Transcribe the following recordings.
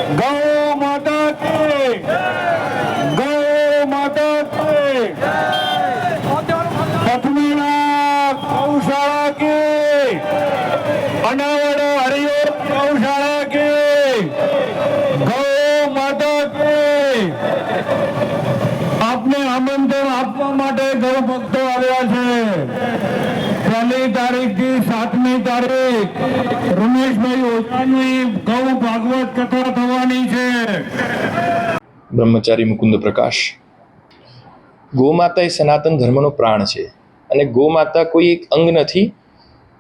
गौ माता की, गौ माता की, पथमीना गौशाला की, अनावड़ा हरिओम गौशाला की, गौ माता की। आपने आमंत्रण આપવા માટે ગૌ ભક્તો આવ્યા છે। પહેલી તારીખથી 7મી તારીખ રમેશભાઈ ઓઝાની ગૌ ભાગવત કથા થવાની છે। બ્રહ્મચારી મુકુંદ પ્રકાશ। ગૌમાતા એ સનાતન ધર્મનો પ્રાણ છે અને ગૌમાતા કોઈ એક અંગ નથી,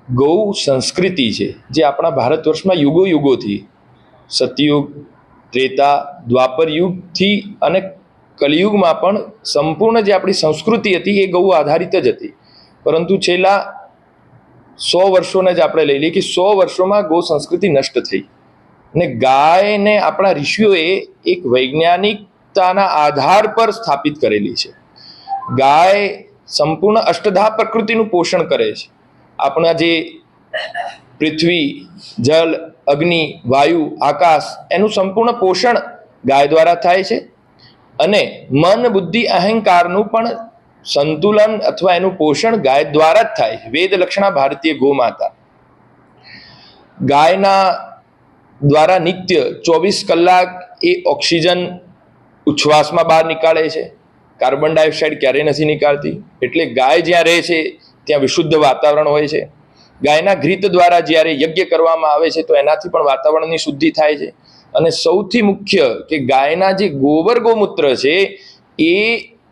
ગૌ સંસ્કૃતિ છે જે આપણા ભારત વર્ષમાં યુગો યુગોથી સતયુગ, ત્રેતા, દ્વાપર યુગથી અને કલિયુગમાં પણ સંપૂર્ણ જે આપણી સંસ્કૃતિ હતી એ ગૌ આધારિત જ હતી। પરંતુ છેલ્લા 100 વર્ષોને જ આપણે લઈ લઈએ કે 100 વર્ષોમાં ગૌ સંસ્કૃતિ નષ્ટ થઈ અને ગાયને આપણા ઋષિઓએ એક વૈજ્ઞાનિકતાના આધાર પર સ્થાપિત કરેલી છે। ગાય સંપૂર્ણ અષ્ટધા પ્રકૃતિનું પોષણ કરે છે। આપણા જે પૃથ્વી, જલ, અગ્નિ, વાયુ, આકાશ એનું સંપૂર્ણ પોષણ ગાય દ્વારા થાય છે અને મન, બુદ્ધિ, અહંકારનું પણ સંતુલન અથવા એનું પોષણ ગાય દ્વારા જ થાય છે। વેદ લક્ષણા ભારતીય ગૌમાતા। ગાયના દ્વારા નિત્ય 24 કલાક એ ઓક્સિજન ઉચ્છ્વાસમાં બહાર નીકાળે છે, કાર્બન ડાયોક્સાઇડ ક્યારેય નથી નીકાળતી, એટલે ગાય જ્યાં રહે છે ત્યાં વિશુદ્ધ વાતાવરણ હોય છે। ગાયના ઘૃત દ્વારા જ્યારે યજ્ઞ કરવામાં આવે છે તો એનાથી પણ વાતાવરણની શુદ્ધિ થાય છે અને સૌથી મુખ્ય કે ગાયના જે ગોબર ગૌમૂત્ર છે એ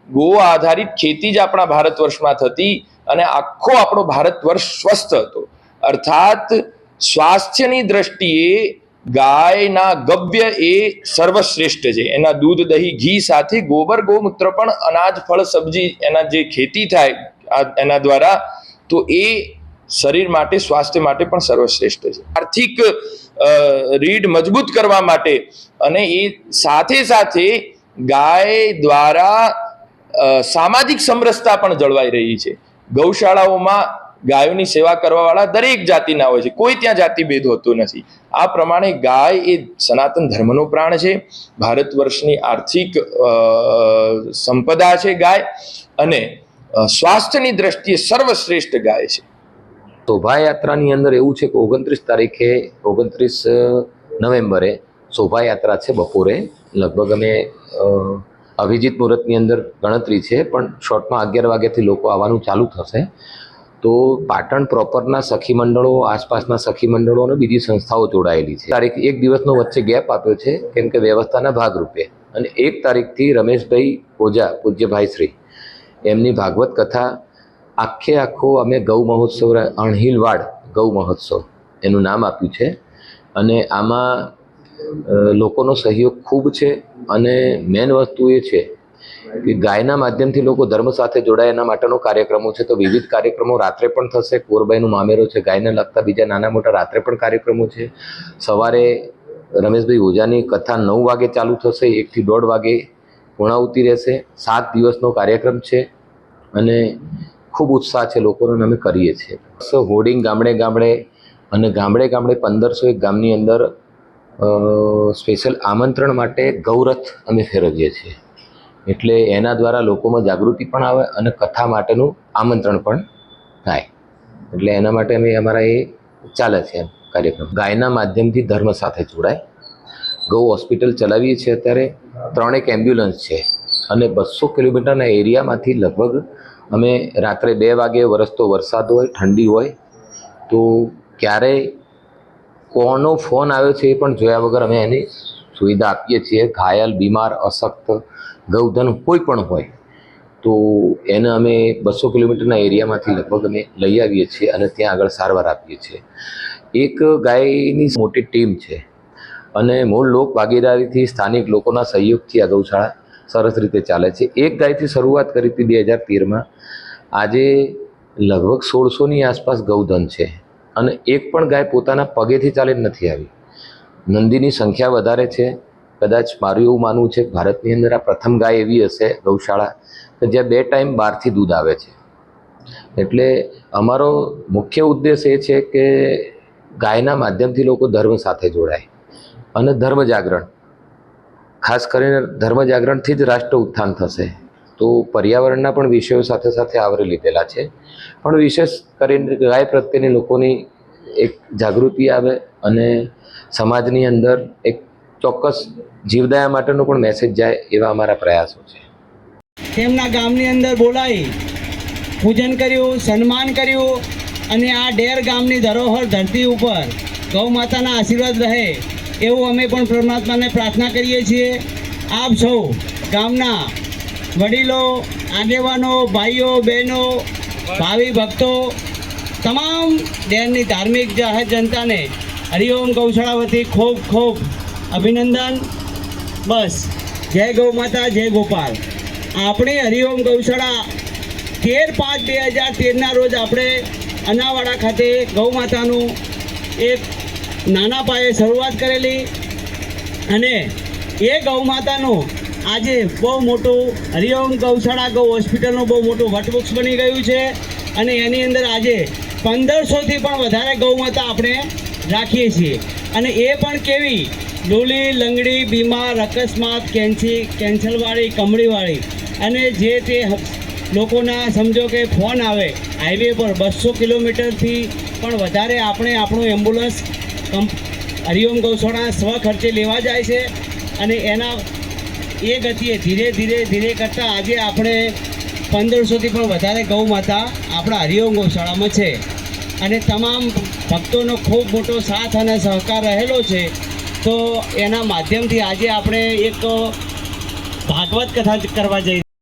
ગો આધારિત ખેતી જ આપણા ભારત વર્ષમાં થતી અને આખો આપણો ભારત વર્ષ સ્વસ્થ હતો। અર્થાત સ્વાસ્થ્યની દ્રષ્ટિએ ગાયના ગવ્ય એ સર્વશ્રેષ્ઠ છે। એના દૂધ, દહીં, ઘી સાથે ગોબર ગૌમૂત્ર પણ અનાજ, ફળ, સબ્જી એના જે ખેતી થાય એના દ્વારા તો એ શરીર માટે, સ્વાસ્થ્ય માટે પણ સર્વશ્રેષ્ઠ છે। આર્થિક રીઢ મજબૂત કરવા માટે અને એ સાથે સાથે ગાય દ્વારા સામાજિક સમરસતા પણ જળવાઈ રહી છે। ગૌશાળાઓમાં ગાયોની સેવા કરવાવાળા દરેક જાતિના હોય છે, કોઈ ત્યાં જાતિભેદ હોતો નથી। આ પ્રમાણે ગાય એ સનાતન ધર્મનો પ્રાણ છે, ભારત વર્ષની આર્થિક સંપદા છે ગાય અને સ્વાસ્થ્યની દ્રષ્ટિએ સર્વશ્રેષ્ઠ ગાય છે। શોભાયાત્રાની અંદર એવું છે કે 29 નવેમ્બરે શોભાયાત્રા છે। બપોરે લગભગ અમે અભિજીત મુહૂર્તની અંદર ગણતરી છે પણ શોર્ટમાં 11 વાગ્યાથી લોકો આવવાનું ચાલુ થશે। તો પાટણ પ્રોપરના સખી મંડળો, આસપાસના સખી મંડળો અને બીજી સંસ્થાઓ જોડાયેલી છે। તારીખ એક દિવસનો વચ્ચે ગેપ આપ્યો છે કેમ કે વ્યવસ્થાના ભાગરૂપે, અને 1 તારીખથી રમેશભાઈ ઓઝા, પૂજ્યભાઈ શ્રી, એમની ભાગવત કથા આખો અમે ગૌ મહોત્સવ, અણહિલવાડ ગૌ મહોત્સવ એનું નામ આપ્યું છે અને આમાં લોકોનો સહયોગ ખૂબ છે અને મેન વસ્તુ એ છે કે ગાયના માધ્યમથી લોકો ધર્મ સાથે જોડાય એના માટેનો કાર્યક્રમો છે। તો વિવિધ કાર્યક્રમો રાત્રે પણ થશે। કોરબાઈનું મામેરો છે, ગાયને લગતા બીજા નાના મોટા રાત્રે પણ કાર્યક્રમો છે। સવારે રમેશભાઈ ઓઝાની કથા 9 વાગે ચાલુ થશે, 1 થી 1:30 વાગે પૂર્ણાહુતિ રહેશે। 7 દિવસનો કાર્યક્રમ છે અને ખૂબ ઉત્સાહ છે લોકોનો અને અમે કરીએ છીએ। હોર્ડિંગ ગામડે ગામડે અને ગામડે 1501 ગામની અંદર સ્પેશિયલ આમંત્રણ માટે ગૌરથ અમે ફેરવીએ છીએ, એટલે એના દ્વારા લોકોમાં જાગૃતિ પણ આવે અને કથા માટેનું આમંત્રણ પણ થાય, એટલે એના માટે અમે અમારા એ ચાલે છે કાર્યક્રમ। ગાયના માધ્યમથી ધર્મ સાથે જોડાય। ગૌ હોસ્પિટલ ચલાવીએ છીએ અત્યારે, 3 એમ્બ્યુલન્સ છે અને 200 કિલોમીટરના એરિયામાંથી લગભગ અમે રાત્રે 2 વાગે, વરસતો વરસાદ હોય, ઠંડી હોય તો ક્યારેય કોનો ફોન આવ્યો છે એ પણ જોયા વગર અમે એની સુવિધા આપીએ છીએ। ઘાયલ, બીમાર, અશક્ત ગૌધન કોઈ પણ હોય તો એને અમે 200 કિલોમીટરના એરિયામાંથી લગભગ અમે લઈ આવીએ છીએ અને ત્યાં આગળ સારવાર આપીએ છીએ। એક ગાયની મોટી ટીમ છે અને મૂળ લોક ભાગીદારીથી, સ્થાનિક લોકોના સહયોગથી આ ગૌશાળા સરસ રીતે ચાલે છે। એક ગાયથી શરૂઆત કરી હતી 2013માં, આજે લગભગ 1600ની આસપાસ ગૌધન છે અને એક પણ ગાય પોતાના પગેથી ચાલી નથી આવી। નંદીની સંખ્યા વધારે છે। કદાચ મારું એવું માનવું છે કે ભારતની અંદર આ પ્રથમ ગાય એવી હશે ગૌશાળા કે જ્યાં 2 ટાઈમ બહારથી દૂધ આવે છે। એટલે અમારો મુખ્ય ઉદ્દેશ એ છે કે ગાયના માધ્યમથી લોકો ધર્મ સાથે જોડાય અને ધર્મ જાગરણ ખાસ કરીને ધર્મ જાગરણથી જ રાષ્ટ્ર ઉત્થાન થશે. તો પર્યાવરણના પણ વિષયો સાથે સાથે આવરી લીધેલા છે, પણ વિશેષ કરીને ગાય પ્રત્યેની લોકોની એક જાગૃતિ આવે અને સમાજની અંદર એક ચોક્કસ જીવદયા માટેનો પણ મેસેજ જાય એવા અમારા પ્રયાસો છે. તેમના ગામની અંદર બોલાવી પૂજન કર્યું, સન્માન કર્યું અને આ ડેર ગામની ધરોહર ધરતી ઉપર ગૌ માતાના આશીર્વાદ રહે એવું અમે પણ પરમાત્માને પ્રાર્થના કરીએ છીએ. આપ સૌ ગામના વડીલો, આગેવાનો, ભાઈઓ, બહેનો, ભાવિ ભક્તો, તમામ ડેરની ધાર્મિક જાહેર જનતાને હરિઓમ ગૌશાળા વતી ખૂબ ખૂબ અભિનંદન. બસ જય ગૌ માતા, જય ગોપાલ. આપણે હરિઓમ ગૌશાળા 13/5/2013ના રોજ આપણે અનાવાડા ખાતે ગૌ માતાનું એક નાના પાયે શરૂઆત કરેલી અને એ ગૌ માતાનું આજે બહુ મોટું હરિઓમ ગૌશાળા ગૌ હોસ્પિટલનું બહુ મોટું વટવૃક્ષ બની ગયું છે અને એની અંદર આજે 1500થી પણ વધારે ગૌ માતા આપણે રાખીએ છીએ. અને એ પણ કેવી ડોલી, લંગડી, બીમાર, અકસ્માત, કેન્સરવાળી, કમળીવાળી અને જે તે લોકોના સમજો કે ફોન આવે હાઈવે પર 200 કિલોમીટરથી પણ વધારે આપણે આપણું એમ્બ્યુલન્સ હરિઓમ ગૌશાળા સ્વખર્ચે લેવા જાય છે અને એના એ ગતિએ ધીરે ધીરે ધીરે કરતાં આજે આપણે 1500થી પણ વધારે ગૌ માતા આપણા હરિઓમ ગૌશાળામાં છે અને તમામ ભક્તોનો ખૂબ મોટો સાથ અને સહકાર રહેલો છે. તો એના માધ્યમથી આજે આપણે એક ભાગવત કથા કરવા જઈ